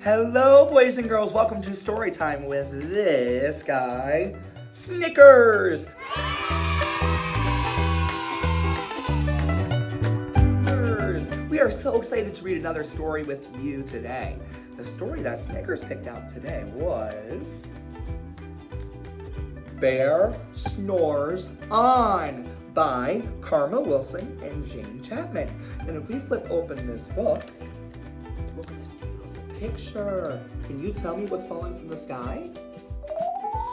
Hello, boys and girls. Welcome to story time with this guy, Snickers. We are so excited to read another story with you today. The story that Snickers picked out today was Bear Snores On by Karma Wilson and Jane Chapman. And if we flip open this book, look at this beautiful picture. Can you tell me what's falling from the sky?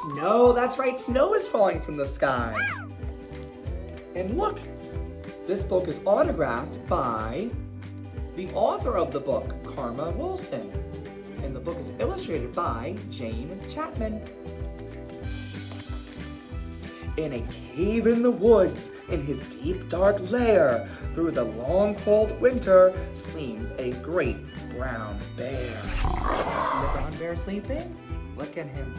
Snow, that's right, snow is falling from the sky. And look, this book is autographed by the author of the book, Karma Wilson. And the book is illustrated by Jane Chapman. In a cave in the woods, in his deep dark lair, through the long cold winter, sleeps a great brown bear. See the brown bear sleeping? Look at him.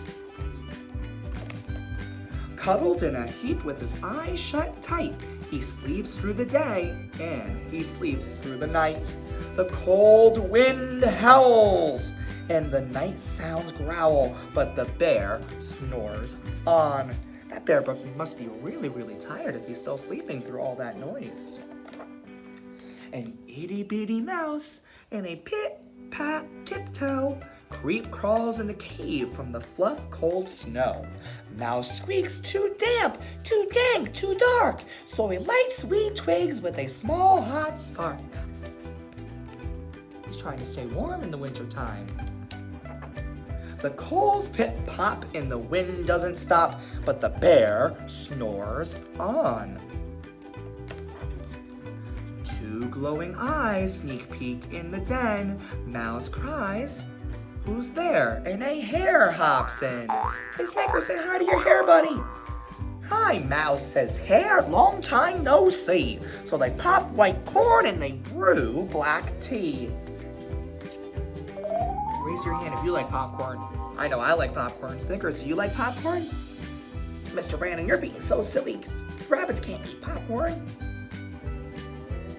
Cuddled in a heap with his eyes shut tight, he sleeps through the day and he sleeps through the night. The cold wind howls and the night sounds growl, but the bear snores on. That bear must be really, really tired if he's still sleeping through all that noise. An itty-bitty mouse in a pit-pat tiptoe creep crawls in the cave from the fluff cold snow. Mouse squeaks too damp, too dank, too dark, so he lights sweet twigs with a small hot spark. He's trying to stay warm in the winter time. The coals pit-pop and the wind doesn't stop, but the bear snores on. Two glowing eyes sneak peek in the den. Mouse cries, "Who's there?" And a hare hops in. Hey, Snickers, say hi to your hare buddy. "Hi," Mouse says. "Hare, long time no see." So they pop white corn and they brew black tea. Raise your hand if you like popcorn. I know I like popcorn. Snickers, do you like popcorn? Mr. Brandon, you're being so silly. Rabbits can't eat popcorn.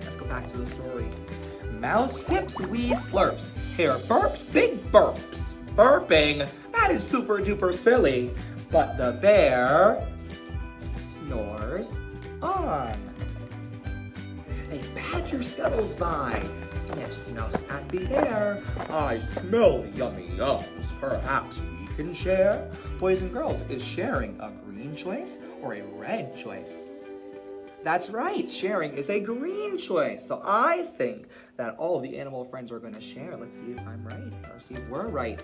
Let's go back to the story. Mouse sips, wee slurps. Hare burps, big burps. Burping, that is super duper silly. But the bear snores on. A badger scuttles by, sniff snuffs at the air. "I smell yummy yums, perhaps we can share." Boys and girls, is sharing a green choice or a red choice? That's right, sharing is a green choice. So I think that all of the animal friends are going to share. Let's see if I'm right, or see if we're right.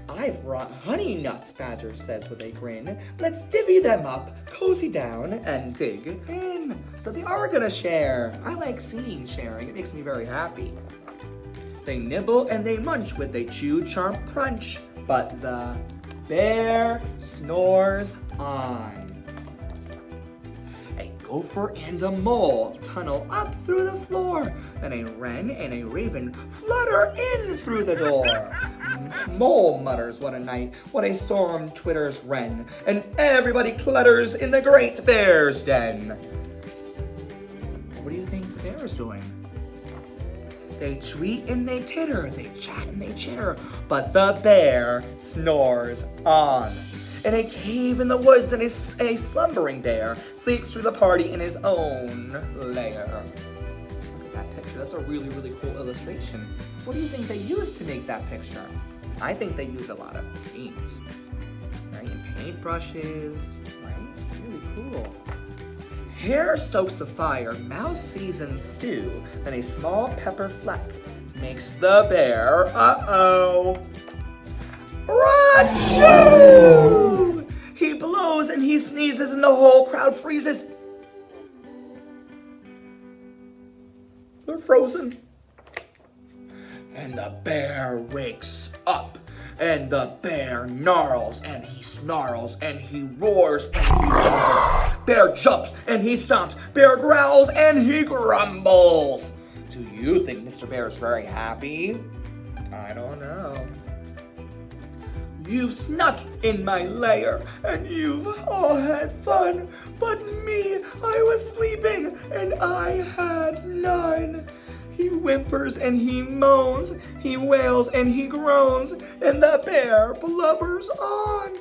"I've brought honey nuts," Badger says with a grin. "Let's divvy them up, cozy down, and dig in." So they are gonna share. I like seeing sharing. It makes me very happy. They nibble and they munch with a chew, chomp, crunch. But the bear snores on. A gopher and a mole tunnel up through the floor. Then a wren and a raven flutter in through the door. Mole mutters, "What a night, what a storm," twitters wren, and everybody clutters in the great bear's den. What do you think the bear is doing? They tweet and they titter, they chat and they chitter, but the bear snores on. In a cave in the woods, and a slumbering bear sleeps through the party in his own lair. Look at that picture. That's a really, really cool illustration. What do you think they used to make that picture? I think they use a lot of paints, right? And paintbrushes, right? Really cool. Hare stokes a fire, mouse seasons stew, then a small pepper fleck makes the bear, Achoo! He blows and he sneezes and the whole crowd freezes. They're frozen. And the bear wakes up, and the bear gnarls, and he snarls, and he roars, and he rumbles. Bear jumps, and he stomps. Bear growls, and he grumbles. Do you think Mr. Bear is very happy? I don't know. You've snuck in my lair, and you've all had fun, but me, I was sleeping, and I had none. He whimpers and he moans, he wails and he groans, and the bear blubbers on.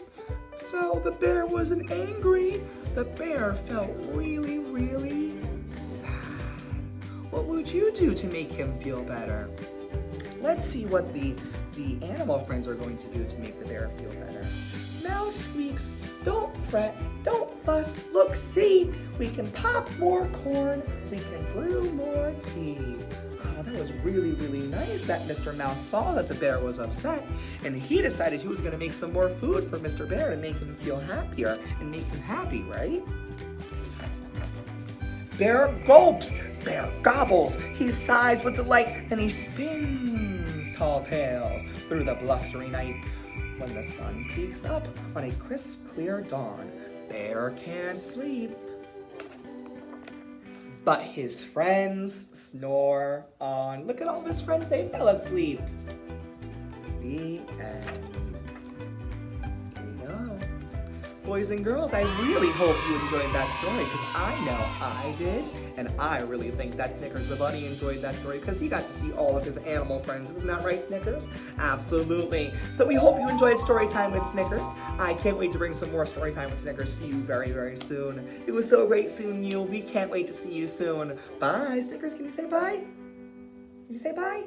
So the bear wasn't angry. The bear felt really, really sad. What would you do to make him feel better? Let's see what the animal friends are going to do to make the bear feel better. Mouse squeaks, don't fret, don't fuss, look, see, we can pop more corn, we can brew more tea. Oh, that was really, really nice that Mr. Mouse saw that the bear was upset, and he decided he was going to make some more food for Mr. Bear to make him feel happier and make him happy, right? Bear gulps, bear gobbles, he sighs with delight, and he spins tall tales through the blustery night. When the sun peeks up on a crisp, clear dawn, Bear can't sleep. But his friends snore on. Look at all of his friends, they fell asleep. The end. Here we go. Boys and girls, I really hope you enjoyed that story because I know I did. And I really think that Snickers the Bunny enjoyed that story because he got to see all of his animal friends. Isn't that right, Snickers? Absolutely. So we hope you enjoyed story time with Snickers. I can't wait to bring some more story time with Snickers to you very, very soon. It was so great seeing you. We can't wait to see you soon. Bye. Snickers, can you say bye? Can you say bye?